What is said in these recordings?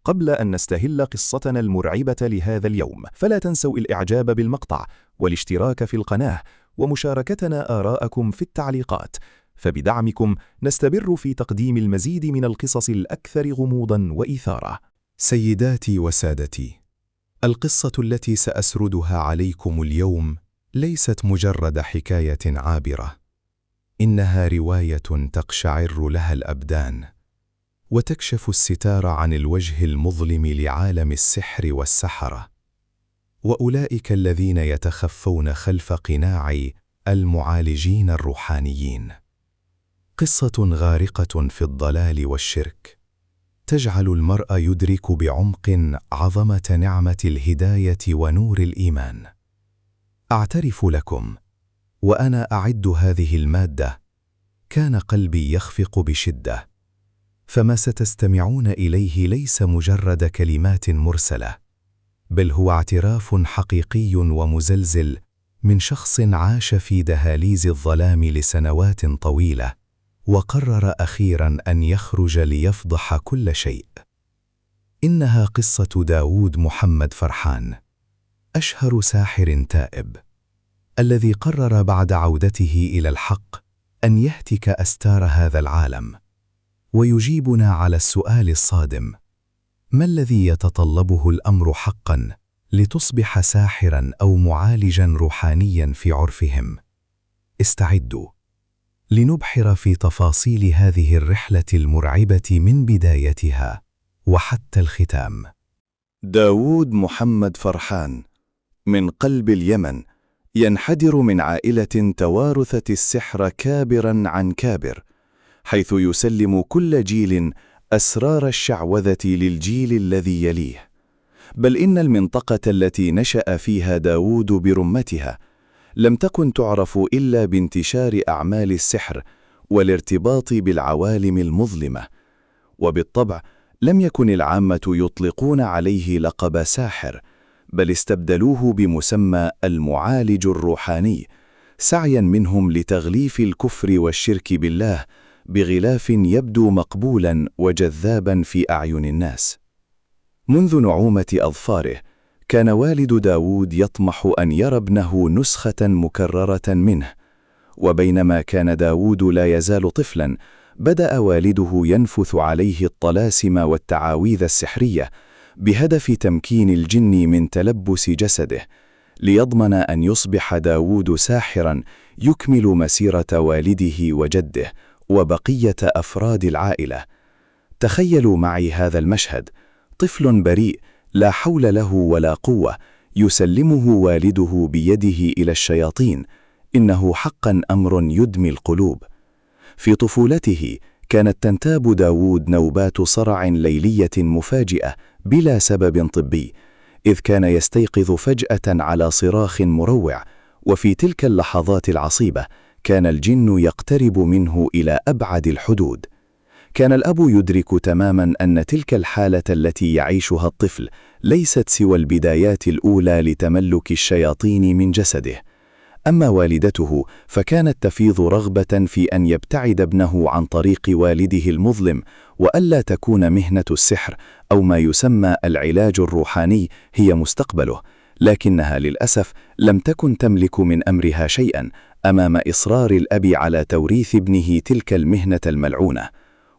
قبل أن نستهل قصتنا المرعبة لهذا اليوم، فلا تنسوا الإعجاب بالمقطع والاشتراك في القناة ومشاركتنا آراءكم في التعليقات، فبدعمكم نستمر في تقديم المزيد من القصص الأكثر غموضاً وإثارة. سيداتي وسادتي، القصة التي سأسردها عليكم اليوم ليست مجرد حكاية عابرة، إنها رواية تقشعر لها الأبدان، وتكشف الستار عن الوجه المظلم لعالم السحر والسحرة، وأولئك الذين يتخفون خلف قناع المعالجين الروحانيين. قصة غارقة في الضلال والشرك، تجعل المرء يدرك بعمق عظمة نعمة الهداية ونور الإيمان. أعترف لكم وأنا أعد هذه المادة كان قلبي يخفق بشدة، فما ستستمعون إليه ليس مجرد كلمات مرسلة، بل هو اعتراف حقيقي ومزلزل من شخص عاش في دهاليز الظلام لسنوات طويلة، وقرر أخيراً أن يخرج ليفضح كل شيء. إنها قصة داود محمد فرحان، أشهر ساحر تائب، الذي قرر بعد عودته إلى الحق أن يهتك أستار هذا العالم، ويجيبنا على السؤال الصادم: ما الذي يتطلبه الأمر حقاً لتصبح ساحراً أو معالجاً روحانياً في عرفهم؟ استعدوا لنبحر في تفاصيل هذه الرحلة المرعبة من بدايتها وحتى الختام. داود محمد فرحان من قلب اليمن، ينحدر من عائلة توارثت السحر كابراً عن كابر، حيث يسلم كل جيل أسرار الشعوذة للجيل الذي يليه. بل إن المنطقة التي نشأ فيها داود برمتها لم تكن تعرف إلا بانتشار أعمال السحر والارتباط بالعوالم المظلمة، وبالطبع لم يكن العامة يطلقون عليه لقب ساحر، بل استبدلوه بمسمى المعالج الروحاني، سعياً منهم لتغليف الكفر والشرك بالله بغلاف يبدو مقبولاً وجذاباً في أعين الناس. منذ نعومة أظفاره كان والد داود يطمح أن يرى ابنه نسخة مكررة منه، وبينما كان داود لا يزال طفلاً بدأ والده ينفث عليه الطلاسم والتعاويذ السحرية بهدف تمكين الجن من تلبس جسده، ليضمن أن يصبح داود ساحراً يكمل مسيرة والده وجده وبقية أفراد العائلة. تخيلوا معي هذا المشهد: طفل بريء لا حول له ولا قوة يسلمه والده بيده إلى الشياطين. إنه حقاً أمر يدمي القلوب. في طفولته كانت تنتاب داود نوبات صرع ليلية مفاجئة بلا سبب طبي، إذ كان يستيقظ فجأة على صراخ مروع، وفي تلك اللحظات العصيبة كان الجن يقترب منه إلى أبعد الحدود. كان الأب يدرك تماماً أن تلك الحالة التي يعيشها الطفل ليست سوى البدايات الأولى لتملك الشياطين من جسده. أما والدته فكانت تفيض رغبة في أن يبتعد ابنه عن طريق والده المظلم، وألا تكون مهنة السحر أو ما يسمى العلاج الروحاني هي مستقبله، لكنها للأسف لم تكن تملك من أمرها شيئاً أمام إصرار الأب على توريث ابنه تلك المهنة الملعونة.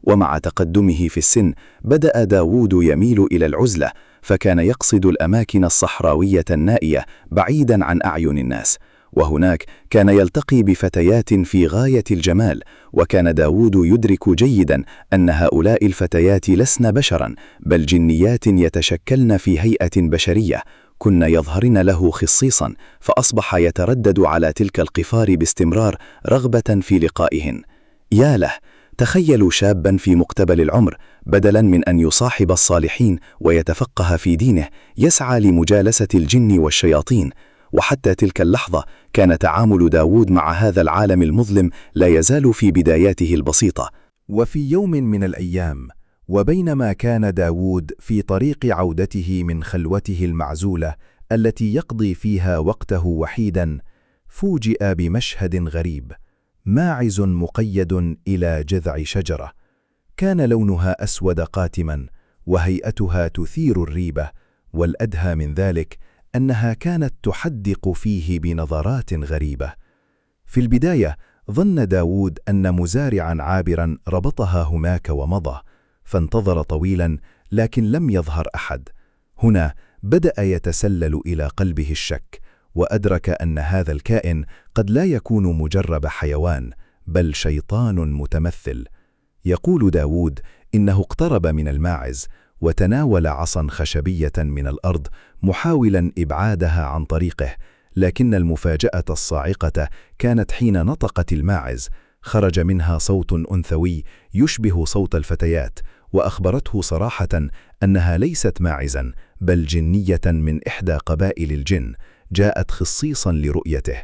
ومع تقدمه في السن بدأ داود يميل إلى العزلة، فكان يقصد الأماكن الصحراوية النائية بعيداً عن أعين الناس، وهناك كان يلتقي بفتيات في غاية الجمال، وكان داود يدرك جيداً أن هؤلاء الفتيات لسن بشراً بل جنيات يتشكلن في هيئة بشرية، كن يظهرن له خصيصاً، فأصبح يتردد على تلك القفار باستمرار رغبة في لقائهن. يا له، تخيلوا شاباً في مقتبل العمر بدلاً من أن يصاحب الصالحين ويتفقه في دينه يسعى لمجالسة الجن والشياطين. وحتى تلك اللحظة كان تعامل داود مع هذا العالم المظلم لا يزال في بداياته البسيطة. وفي يوم من الأيام، وبينما كان داود في طريق عودته من خلوته المعزولة التي يقضي فيها وقته وحيداً، فوجئ بمشهد غريب: ماعز مقيد إلى جذع شجرة، كان لونها أسود قاتماً، وهيئتها تثير الريبة، والأدهى من ذلك أنها كانت تحدق فيه بنظرات غريبة. في البداية ظن داود أن مزارعا عابرا ربطها هناك ومضى، فانتظر طويلا لكن لم يظهر أحد. هنا بدأ يتسلل إلى قلبه الشك، وأدرك أن هذا الكائن قد لا يكون مجرد حيوان بل شيطان متمثل. يقول داود إنه اقترب من الماعز وتناول عصا خشبية من الأرض محاولا إبعادها عن طريقه، لكن المفاجأة الصاعقة كانت حين نطقت الماعز. خرج منها صوت أنثوي يشبه صوت الفتيات، وأخبرته صراحة أنها ليست ماعزا بل جنية من إحدى قبائل الجن، جاءت خصيصا لرؤيته.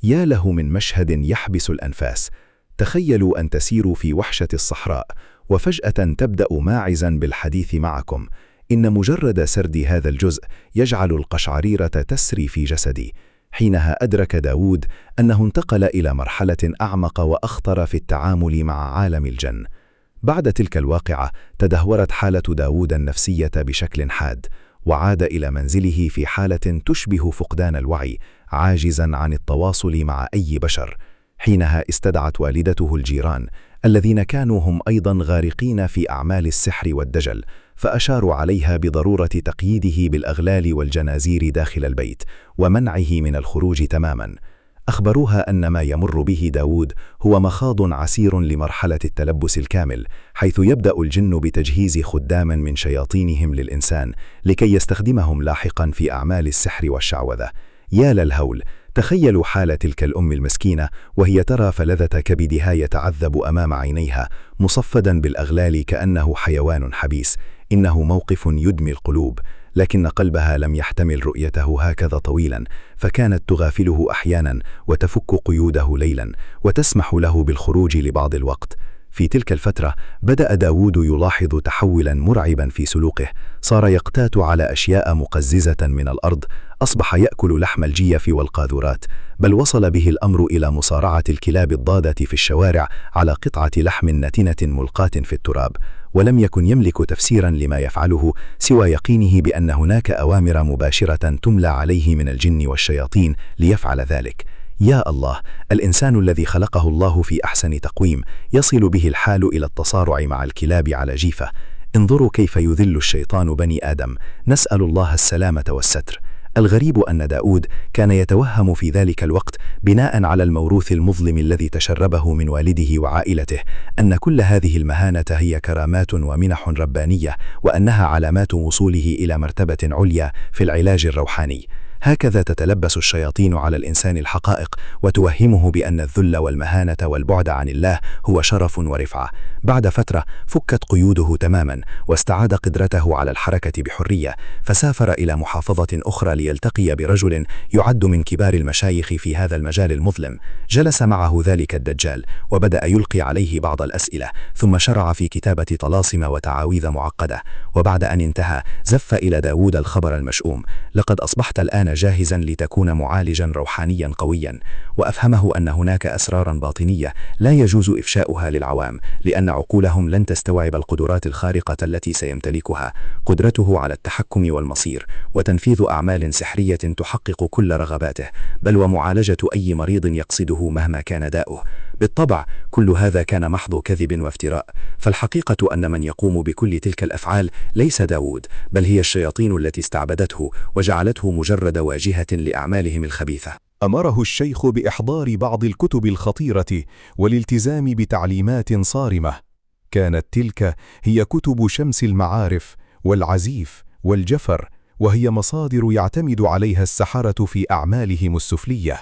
يا له من مشهد يحبس الأنفاس. تخيلوا أن تسيروا في وحشة الصحراء وفجأة تبدأ ماعزا بالحديث معكم. إن مجرد سرد هذا الجزء يجعل القشعريرة تسري في جسدي. حينها أدرك داود أنه انتقل إلى مرحلة أعمق وأخطر في التعامل مع عالم الجن. بعد تلك الواقعة تدهورت حالة داود النفسية بشكل حاد، وعاد إلى منزله في حالة تشبه فقدان الوعي، عاجزا عن التواصل مع أي بشر. حينها استدعت والدته الجيران الذين كانوا هم أيضا غارقين في أعمال السحر والدجل، فأشاروا عليها بضرورة تقييده بالأغلال والجنازير داخل البيت ومنعه من الخروج تماما. أخبروها أن ما يمر به داود هو مخاض عسير لمرحلة التلبس الكامل، حيث يبدأ الجن بتجهيز خدام من شياطينهم للإنسان لكي يستخدمهم لاحقا في أعمال السحر والشعوذة. يا للهول! تخيلوا حال تلك الأم المسكينة وهي ترى فلذة كبدها يتعذب أمام عينيها مصفدا بالأغلال كأنه حيوان حبيس. إنه موقف يدمي القلوب، لكن قلبها لم يحتمل رؤيته هكذا طويلا، فكانت تغافله أحيانا وتفك قيوده ليلا وتسمح له بالخروج لبعض الوقت. في تلك الفترة بدأ داود يلاحظ تحولا مرعبا في سلوكه. صار يقتات على أشياء مقززة من الأرض، أصبح يأكل لحم الجيف والقاذورات، بل وصل به الأمر إلى مصارعة الكلاب الضادة في الشوارع على قطعة لحم نتنة ملقاة في التراب. ولم يكن يملك تفسيرا لما يفعله سوى يقينه بأن هناك أوامر مباشرة تملى عليه من الجن والشياطين ليفعل ذلك. يا الله! الإنسان الذي خلقه الله في أحسن تقويم يصل به الحال إلى التصارع مع الكلاب على جيفة. انظروا كيف يذل الشيطان بني آدم. نسأل الله السلامة والستر. الغريب أن داود كان يتوهم في ذلك الوقت بناء على الموروث المظلم الذي تشربه من والده وعائلته أن كل هذه المهانة هي كرامات ومنح ربانية، وأنها علامات وصوله إلى مرتبة عليا في العلاج الروحاني. هكذا تتلبس الشياطين على الإنسان الحقائق وتوهمه بأن الذل والمهانة والبعد عن الله هو شرف ورفعة. بعد فترة فكت قيوده تماما واستعاد قدرته على الحركة بحرية، فسافر إلى محافظة أخرى ليلتقي برجل يعد من كبار المشايخ في هذا المجال المظلم. جلس معه ذلك الدجال وبدأ يلقي عليه بعض الأسئلة، ثم شرع في كتابة طلاسم وتعاويذ معقدة. وبعد أن انتهى زف إلى داود الخبر المشؤوم: لقد أصبحت الآن جاهزا لتكون معالجا روحانيا قويا. وأفهمه أن هناك أسرارا باطنية لا يجوز إفشاؤها للعوام، لأن عقولهم لن تستوعب القدرات الخارقة التي سيمتلكها. قدرته على التحكم والمصير وتنفيذ أعمال سحرية تحقق كل رغباته، بل ومعالجة أي مريض يقصده مهما كان داؤه. بالطبع كل هذا كان محض كذب وافتراء، فالحقيقة أن من يقوم بكل تلك الأفعال ليس داود، بل هي الشياطين التي استعبدته وجعلته مجرد واجهة لأعمالهم الخبيثة. أمره الشيخ بإحضار بعض الكتب الخطيرة والالتزام بتعليمات صارمة. كانت تلك هي كتب شمس المعارف والعزيف والجفر، وهي مصادر يعتمد عليها السحرة في أعمالهم السفلية.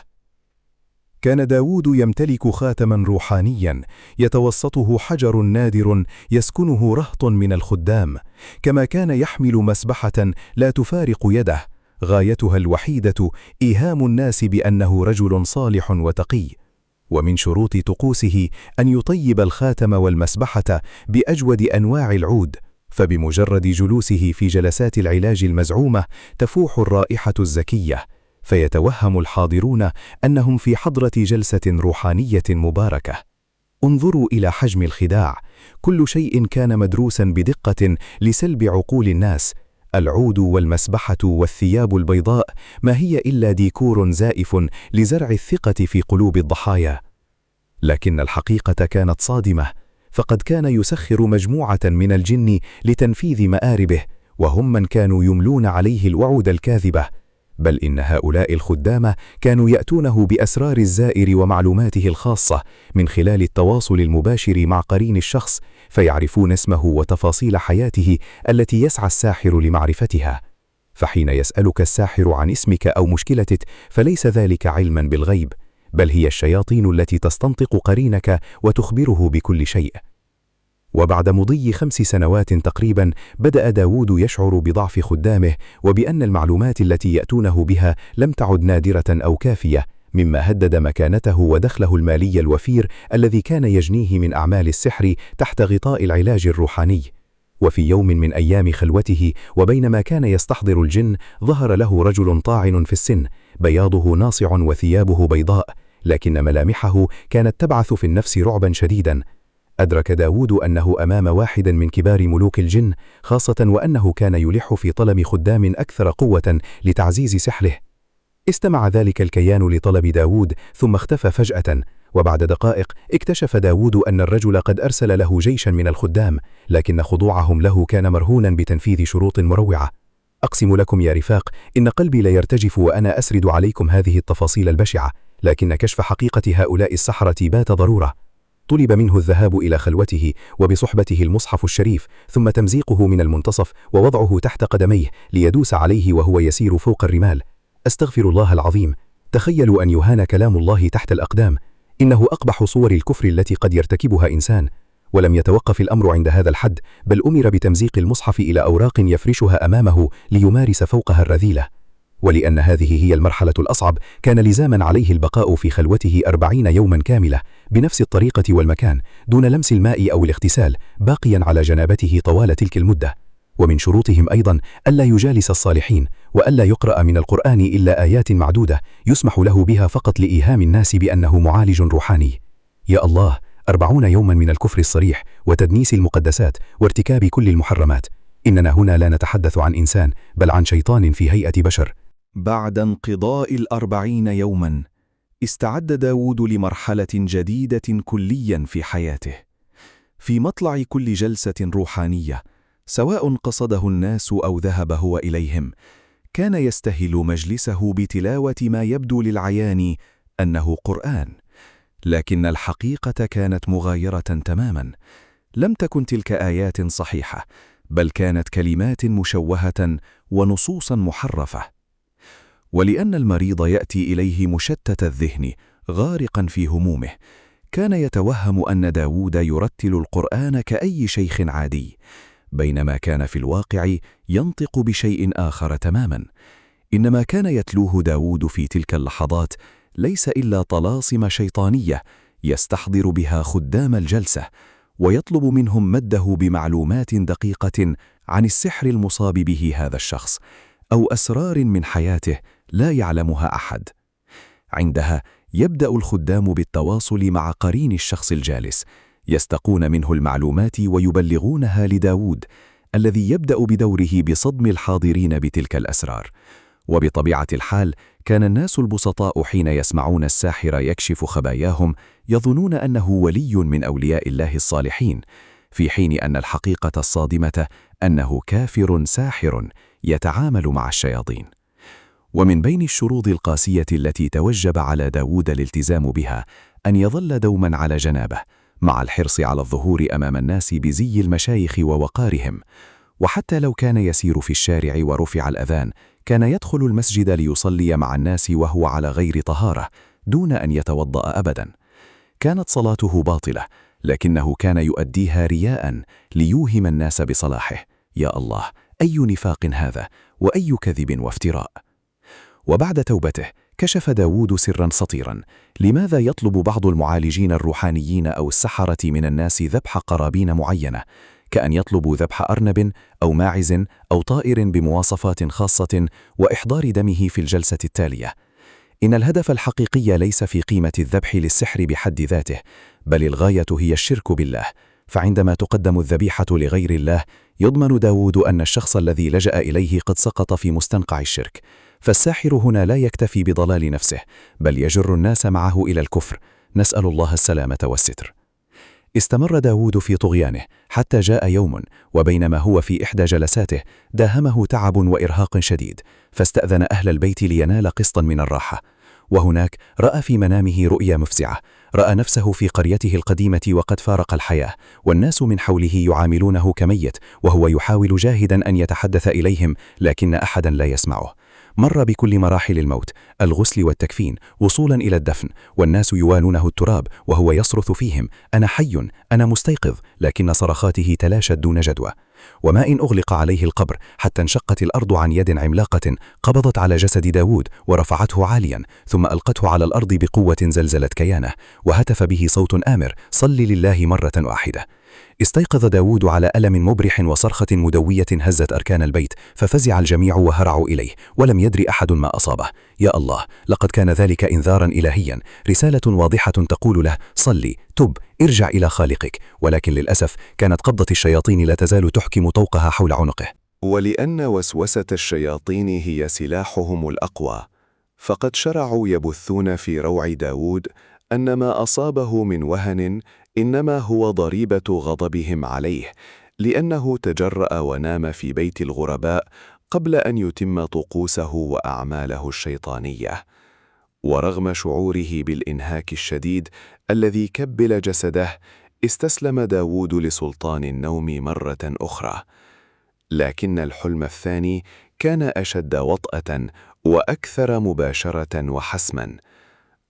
كان داود يمتلك خاتما روحانيا يتوسطه حجر نادر يسكنه رهط من الخدام، كما كان يحمل مسبحة لا تفارق يده، غايتها الوحيدة إيهام الناس بأنه رجل صالح وتقي. ومن شروط طقوسه أن يطيب الخاتم والمسبحة بأجود أنواع العود، فبمجرد جلوسه في جلسات العلاج المزعومة تفوح الرائحة الزكية، فيتوهم الحاضرون أنهم في حضرة جلسة روحانية مباركة. انظروا إلى حجم الخداع، كل شيء كان مدروسا بدقة لسلب عقول الناس. العود والمسبحة والثياب البيضاء ما هي إلا ديكور زائف لزرع الثقة في قلوب الضحايا. لكن الحقيقة كانت صادمة، فقد كان يسخر مجموعة من الجن لتنفيذ مآربه، وهم من كانوا يملون عليه الوعود الكاذبة. بل إن هؤلاء الخدام كانوا يأتونه بأسرار الزائر ومعلوماته الخاصة من خلال التواصل المباشر مع قرين الشخص، فيعرفون اسمه وتفاصيل حياته التي يسعى الساحر لمعرفتها. فحين يسألك الساحر عن اسمك أو مشكلتك، فليس ذلك علما بالغيب، بل هي الشياطين التي تستنطق قرينك وتخبره بكل شيء. وبعد مضي 5 سنوات تقريبا، بدأ داود يشعر بضعف خدامه، وبأن المعلومات التي يأتونه بها لم تعد نادرة أو كافية، مما هدد مكانته ودخله المالي الوفير الذي كان يجنيه من أعمال السحر تحت غطاء العلاج الروحاني. وفي يوم من أيام خلوته، وبينما كان يستحضر الجن، ظهر له رجل طاعن في السن، بياضه ناصع وثيابه بيضاء، لكن ملامحه كانت تبعث في النفس رعبا شديدا. أدرك داود أنه أمام واحد من كبار ملوك الجن، خاصة وأنه كان يلح في طلب خدام أكثر قوة لتعزيز سحره. استمع ذلك الكيان لطلب داود ثم اختفى فجأة، وبعد دقائق اكتشف داود أن الرجل قد أرسل له جيشا من الخدام، لكن خضوعهم له كان مرهونا بتنفيذ شروط مروعة. أقسم لكم يا رفاق إن قلبي ليرتجف وأنا أسرد عليكم هذه التفاصيل البشعة، لكن كشف حقيقة هؤلاء السحرة بات ضرورة. طلب منه الذهاب إلى خلوته وبصحبته المصحف الشريف، ثم تمزيقه من المنتصف ووضعه تحت قدميه ليدوس عليه وهو يسير فوق الرمال. أستغفر الله العظيم، تخيلوا أن يهان كلام الله تحت الأقدام، إنه أقبح صور الكفر التي قد يرتكبها إنسان. ولم يتوقف الأمر عند هذا الحد، بل أمر بتمزيق المصحف إلى أوراق يفرشها أمامه ليمارس فوقها الرذيلة. ولأن هذه هي المرحلة الأصعب، كان لزاما عليه البقاء في خلوته 40 يوما كاملة بنفس الطريقة والمكان، دون لمس الماء أو الاغتسال، باقيا على جنابته طوال تلك المدة. ومن شروطهم أيضا ألا يجالس الصالحين، وألا يقرأ من القرآن إلا آيات معدودة يسمح له بها فقط لإيهام الناس بأنه معالج روحاني. يا الله، 40 يوما من الكفر الصريح وتدنيس المقدسات وارتكاب كل المحرمات. إننا هنا لا نتحدث عن إنسان، بل عن شيطان في هيئة بشر. بعد انقضاء 40 يوما، استعد داود لمرحلة جديدة كليا في حياته. في مطلع كل جلسة روحانية، سواء قصده الناس أو ذهب هو إليهم، كان يستهل مجلسه بتلاوة ما يبدو للعيان أنه قرآن، لكن الحقيقة كانت مغايرة تماما. لم تكن تلك آيات صحيحة، بل كانت كلمات مشوهة ونصوصا محرفة. ولأن المريض يأتي إليه مشتت الذهن غارقا في همومه، كان يتوهم أن داود يرتل القرآن كأي شيخ عادي، بينما كان في الواقع ينطق بشيء آخر تماما. إنما كان يتلوه داود في تلك اللحظات ليس إلا طلاسم شيطانية يستحضر بها خدام الجلسة، ويطلب منهم مده بمعلومات دقيقة عن السحر المصاب به هذا الشخص، أو أسرار من حياته لا يعلمها أحد. عندها يبدأ الخدام بالتواصل مع قرين الشخص الجالس، يستقون منه المعلومات ويبلغونها لداود، الذي يبدأ بدوره بصدم الحاضرين بتلك الأسرار. وبطبيعة الحال، كان الناس البسطاء حين يسمعون الساحر يكشف خباياهم يظنون أنه ولي من أولياء الله الصالحين، في حين أن الحقيقة الصادمة أنه كافر ساحر يتعامل مع الشياطين. ومن بين الشروط القاسية التي توجب على داود الالتزام بها أن يظل دوما على جنابه، مع الحرص على الظهور أمام الناس بزي المشايخ ووقارهم. وحتى لو كان يسير في الشارع ورفع الأذان، كان يدخل المسجد ليصلي مع الناس وهو على غير طهارة، دون أن يتوضأ أبدا. كانت صلاته باطلة، لكنه كان يؤديها رياء ليوهم الناس بصلاحه. يا الله، أي نفاق هذا، وأي كذب وافتراء! وبعد توبته، كشف داود سرا سطيرا. لماذا يطلب بعض المعالجين الروحانيين أو السحرة من الناس ذبح قرابين معينة، كأن يطلبوا ذبح أرنب أو ماعز أو طائر بمواصفات خاصة وإحضار دمه في الجلسة التالية؟ إن الهدف الحقيقي ليس في قيمة الذبح للسحر بحد ذاته، بل الغاية هي الشرك بالله. فعندما تقدم الذبيحة لغير الله، يضمن داود أن الشخص الذي لجأ إليه قد سقط في مستنقع الشرك. فالساحر هنا لا يكتفي بضلال نفسه، بل يجر الناس معه إلى الكفر. نسأل الله السلامة والستر. استمر داود في طغيانه حتى جاء يوم، وبينما هو في إحدى جلساته داهمه تعب وإرهاق شديد، فاستأذن أهل البيت لينال قسطا من الراحة. وهناك رأى في منامه رؤيا مفزعة. رأى نفسه في قريته القديمة وقد فارق الحياة، والناس من حوله يعاملونه كميت، وهو يحاول جاهدا أن يتحدث إليهم، لكن أحدا لا يسمعه. مر بكل مراحل الموت، الغسل والتكفين، وصولا إلى الدفن، والناس يوالونه التراب وهو يصرخ فيهم: أنا حي، أنا مستيقظ، لكن صرخاته تلاشت دون جدوى. وما إن أغلق عليه القبر حتى انشقت الأرض عن يد عملاقة قبضت على جسد داود ورفعته عاليا، ثم ألقته على الأرض بقوة زلزلت كيانه، وهتف به صوت آمر: صل لله مرة واحدة. استيقظ داود على ألم مبرح وصرخة مدوية هزت أركان البيت، ففزع الجميع وهرعوا إليه، ولم يدري أحد ما أصابه. يا الله، لقد كان ذلك إنذارا إلهيا، رسالة واضحة تقول له: صلي، تب، ارجع إلى خالقك. ولكن للأسف كانت قبضة الشياطين لا تزال تحكم طوقها حول عنقه. ولأن وسوسة الشياطين هي سلاحهم الأقوى، فقد شرعوا يبثون في روع داود أن ما أصابه من وهن إنما هو ضريبة غضبهم عليه، لأنه تجرأ ونام في بيت الغرباء قبل أن يتم طقوسه وأعماله الشيطانية. ورغم شعوره بالإنهاك الشديد الذي كبل جسده، استسلم داود لسلطان النوم مرة أخرى. لكن الحلم الثاني كان أشد وطأة وأكثر مباشرة وحسما.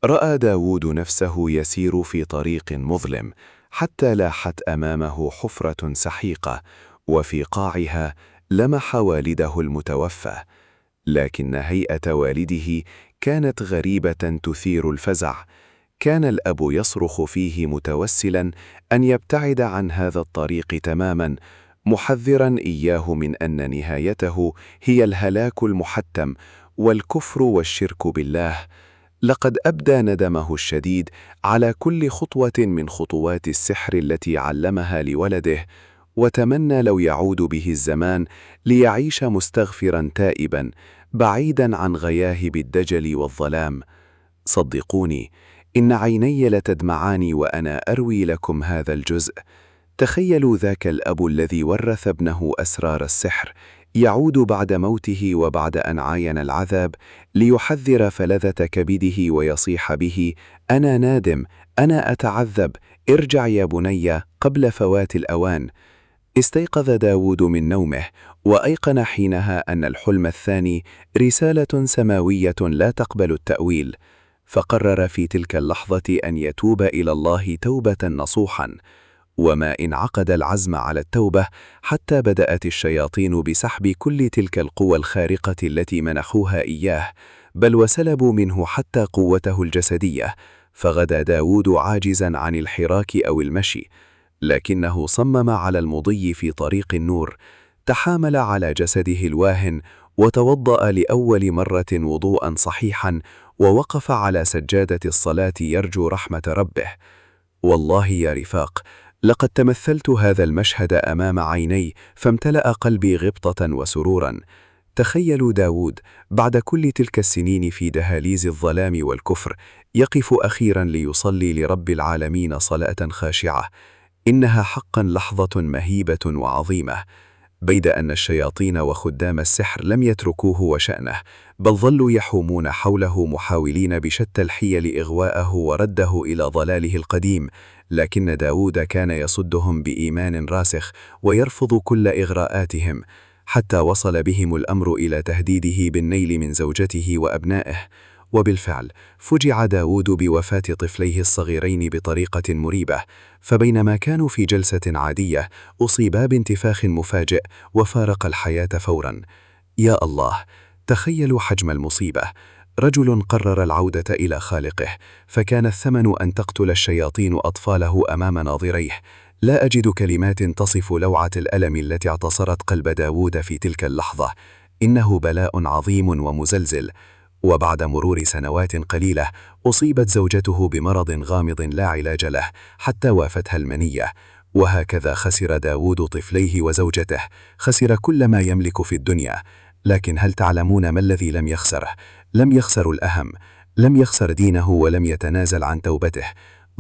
رأى داود نفسه يسير في طريق مظلم، حتى لاحت أمامه حفرة سحيقة، وفي قاعها لمح والده المتوفى. لكن هيئة والده كانت غريبة تثير الفزع. كان الأب يصرخ فيه متوسلا أن يبتعد عن هذا الطريق تماما، محذرا إياه من أن نهايته هي الهلاك المحتم والكفر والشرك بالله. لقد أبدى ندمه الشديد على كل خطوة من خطوات السحر التي علمها لولده، وتمنى لو يعود به الزمان ليعيش مستغفرا تائبا بعيدا عن غياهب الدجل والظلام. صدقوني، إن عيني لتدمعان وأنا أروي لكم هذا الجزء. تخيلوا ذاك الأب الذي ورث ابنه أسرار السحر يعود بعد موته وبعد أن عاين العذاب ليحذر فلذة كبده ويصيح به: أنا نادم، أنا أتعذب، ارجع يا بني قبل فوات الأوان. استيقظ داود من نومه وأيقن حينها أن الحلم الثاني رسالة سماوية لا تقبل التأويل، فقرر في تلك اللحظة أن يتوب إلى الله توبة نصوحا. وما إن عقد العزم على التوبة حتى بدأت الشياطين بسحب كل تلك القوى الخارقة التي منحوها إياه، بل وسلبوا منه حتى قوته الجسدية، فغدا داود عاجزا عن الحراك أو المشي. لكنه صمم على المضي في طريق النور، تحامل على جسده الواهن، وتوضأ لأول مرة وضوءا صحيحا، ووقف على سجادة الصلاة يرجو رحمة ربه. والله يا رفاق، لقد تمثلت هذا المشهد أمام عيني، فامتلأ قلبي غبطة وسرورا. تخيلوا داود بعد كل تلك السنين في دهاليز الظلام والكفر يقف أخيرا ليصلي لرب العالمين صلاة خاشعة. إنها حقا لحظة مهيبة وعظيمة. بيد أن الشياطين وخدام السحر لم يتركوه وشأنه، بل ظلوا يحومون حوله محاولين بشتى الحيل إغواءه ورده إلى ضلاله القديم، لكن داود كان يصدهم بإيمان راسخ ويرفض كل إغراءاتهم، حتى وصل بهم الأمر إلى تهديده بالنيل من زوجته وأبنائه. وبالفعل فجع داود بوفاة طفليه الصغيرين بطريقة مريبة، فبينما كانوا في جلسة عادية أصيبا بانتفاخ مفاجئ وفارق الحياة فورا. يا الله، تخيلوا حجم المصيبة. رجل قرر العودة إلى خالقه، فكان الثمن أن تقتل الشياطين أطفاله أمام ناظريه. لا أجد كلمات تصف لوعة الألم التي اعتصرت قلب داود في تلك اللحظة. إنه بلاء عظيم ومزلزل. وبعد مرور سنوات قليلة أصيبت زوجته بمرض غامض لا علاج له حتى وافتها المنية. وهكذا خسر داود طفليه وزوجته، خسر كل ما يملك في الدنيا. لكن هل تعلمون ما الذي لم يخسره؟ لم يخسر الأهم، لم يخسر دينه ولم يتنازل عن توبته.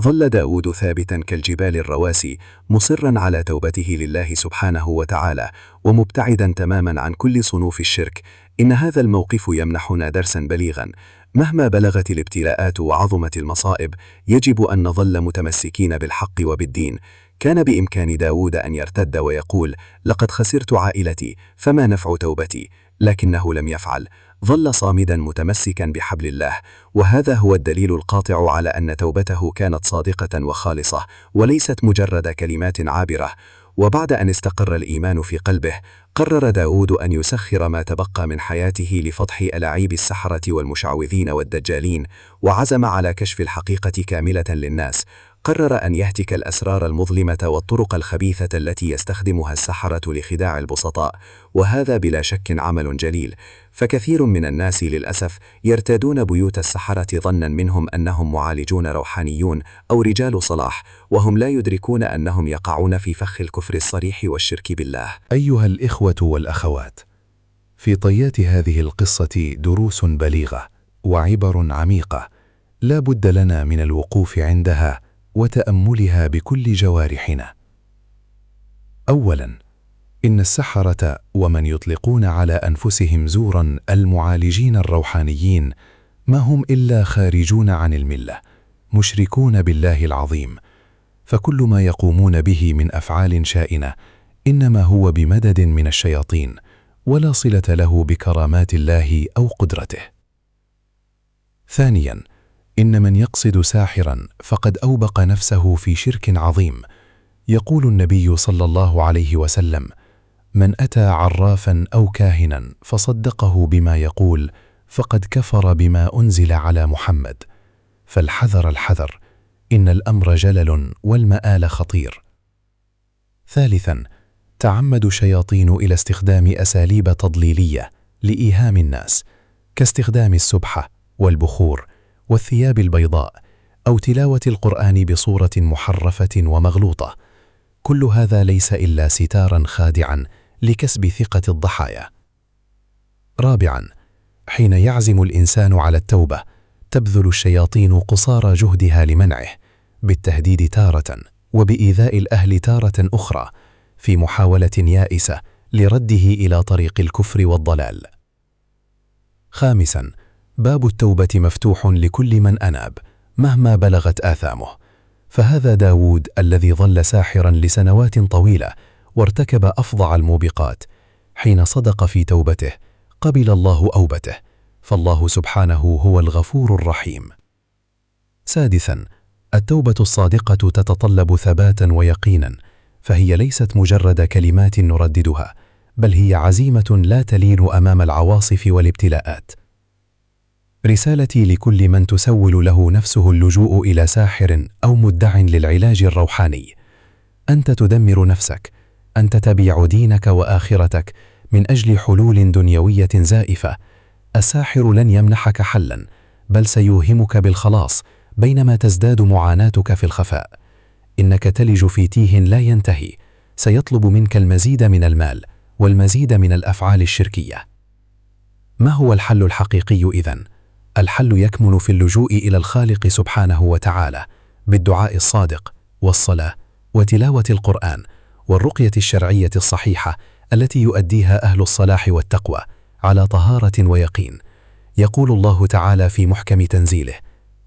ظل داود ثابتا كالجبال الرواسي، مصرا على توبته لله سبحانه وتعالى، ومبتعدا تماما عن كل صنوف الشرك. إن هذا الموقف يمنحنا درسا بليغا: مهما بلغت الابتلاءات وعظمت المصائب، يجب أن نظل متمسكين بالحق وبالدين. كان بإمكان داود أن يرتد ويقول: لقد خسرت عائلتي، فما نفع توبتي؟ لكنه لم يفعل، ظل صامدا متمسكا بحبل الله. وهذا هو الدليل القاطع على أن توبته كانت صادقة وخالصة، وليست مجرد كلمات عابرة. وبعد أن استقر الإيمان في قلبه، قرر داود أن يسخر ما تبقى من حياته لفضح ألاعيب السحرة والمشعوذين والدجالين، وعزم على كشف الحقيقة كاملة للناس. قرر أن يهتك الأسرار المظلمة والطرق الخبيثة التي يستخدمها السحرة لخداع البسطاء، وهذا بلا شك عمل جليل. فكثير من الناس للأسف يرتادون بيوت السحرة ظنا منهم أنهم معالجون روحانيون أو رجال صلاح، وهم لا يدركون أنهم يقعون في فخ الكفر الصريح والشرك بالله. أيها الإخوة والأخوات، في طيات هذه القصة دروس بليغة وعبر عميقة لا بد لنا من الوقوف عندها وتأملها بكل جوارحنا. أولاً، إن السحرة ومن يطلقون على أنفسهم زوراً المعالجين الروحانيين ما هم إلا خارجون عن الملة، مشركون بالله العظيم. فكل ما يقومون به من أفعال شائنة إنما هو بمدد من الشياطين، ولا صلة له بكرامات الله أو قدرته. ثانياً، إن من يقصد ساحراً فقد أوبق نفسه في شرك عظيم. يقول النبي صلى الله عليه وسلم: من أتى عرافاً أو كاهناً فصدقه بما يقول فقد كفر بما أنزل على محمد. فالحذر الحذر، إن الأمر جلل والمآل خطير. ثالثاً، تعمد الشياطين إلى استخدام أساليب تضليلية لإيهام الناس، كاستخدام السبحة والبخور والثياب البيضاء أو تلاوة القرآن بصورة محرفة ومغلوطة. كل هذا ليس إلا ستاراً خادعاً لكسب ثقة الضحايا. رابعاً، حين يعزم الإنسان على التوبة تبذل الشياطين قصارى جهدها لمنعه، بالتهديد تارة وبإيذاء الأهل تارة أخرى، في محاولة يائسة لرده إلى طريق الكفر والضلال. خامساً، باب التوبة مفتوح لكل من أناب مهما بلغت آثامه. فهذا داود الذي ظل ساحراً لسنوات طويلة وارتكب أفظع الموبقات، حين صدق في توبته قبل الله أوبته، فالله سبحانه هو الغفور الرحيم. سادساً، التوبة الصادقة تتطلب ثباتاً ويقيناً، فهي ليست مجرد كلمات نرددها، بل هي عزيمة لا تلين أمام العواصف والابتلاءات. رسالتي لكل من تسول له نفسه اللجوء إلى ساحر أو مدع للعلاج الروحاني: أنت تدمر نفسك، أنت تبيع دينك وآخرتك من أجل حلول دنيوية زائفة. الساحر لن يمنحك حلاً، بل سيوهمك بالخلاص، بينما تزداد معاناتك في الخفاء. إنك تلج في تيه لا ينتهي، سيطلب منك المزيد من المال والمزيد من الأفعال الشركية. ما هو الحل الحقيقي إذن؟ الحل يكمن في اللجوء إلى الخالق سبحانه وتعالى بالدعاء الصادق والصلاة وتلاوة القرآن والرقية الشرعية الصحيحة التي يؤديها أهل الصلاح والتقوى على طهارة ويقين. يقول الله تعالى في محكم تنزيله: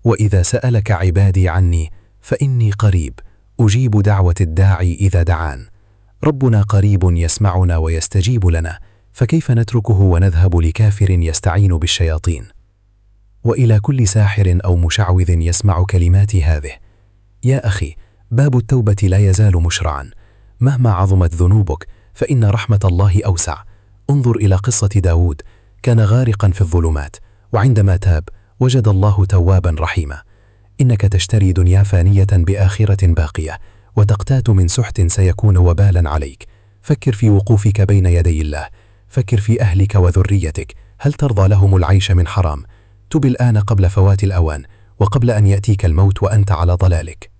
وإذا سألك عبادي عني فإني قريب أجيب دعوة الداعي إذا دعان. ربنا قريب يسمعنا ويستجيب لنا، فكيف نتركه ونذهب لكافر يستعين بالشياطين؟ وإلى كل ساحر أو مشعوذ يسمع كلماتي هذه: يا أخي، باب التوبة لا يزال مشرعا. مهما عظمت ذنوبك فإن رحمة الله أوسع. انظر إلى قصة داود، كان غارقا في الظلمات، وعندما تاب وجد الله توابا رحيما. إنك تشتري دنيا فانية بآخرة باقية، وتقتات من سحت سيكون وبالا عليك. فكر في وقوفك بين يدي الله، فكر في أهلك وذريتك، هل ترضى لهم العيش من حرام؟ تب الآن قبل فوات الأوان وقبل أن يأتيك الموت وأنت على ضلالك.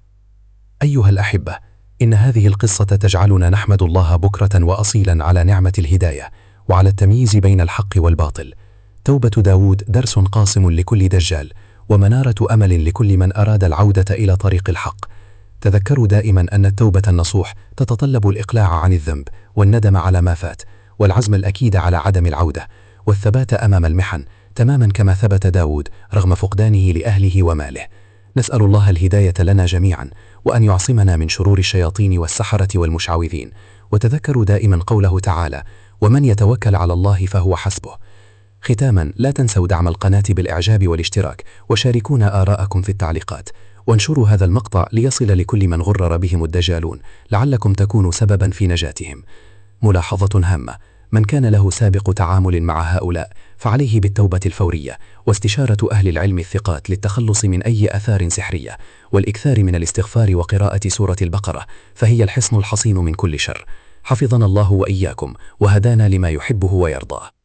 أيها الأحبة، إن هذه القصة تجعلنا نحمد الله بكرة وأصيلا على نعمة الهداية وعلى التمييز بين الحق والباطل. توبة داود درس قاصم لكل دجال ومنارة أمل لكل من أراد العودة إلى طريق الحق. تذكروا دائما أن التوبة النصوح تتطلب الإقلاع عن الذنب والندم على ما فات والعزم الأكيد على عدم العودة والثبات أمام المحن، تماما كما ثبت داود رغم فقدانه لأهله وماله. نسأل الله الهداية لنا جميعا وأن يعصمنا من شرور الشياطين والسحرة والمشعوذين. وتذكروا دائما قوله تعالى: ومن يتوكل على الله فهو حسبه. ختاما، لا تنسوا دعم القناة بالإعجاب والاشتراك، وشاركونا آراءكم في التعليقات، وانشروا هذا المقطع ليصل لكل من غرر بهم الدجالون لعلكم تكونوا سببا في نجاتهم. ملاحظة هامة: من كان له سابق تعامل مع هؤلاء فعليه بالتوبة الفورية واستشارة أهل العلم الثقات للتخلص من أي آثار سحرية، والإكثار من الاستغفار وقراءة سورة البقرة، فهي الحصن الحصين من كل شر. حفظنا الله وإياكم وهدانا لما يحبه ويرضاه.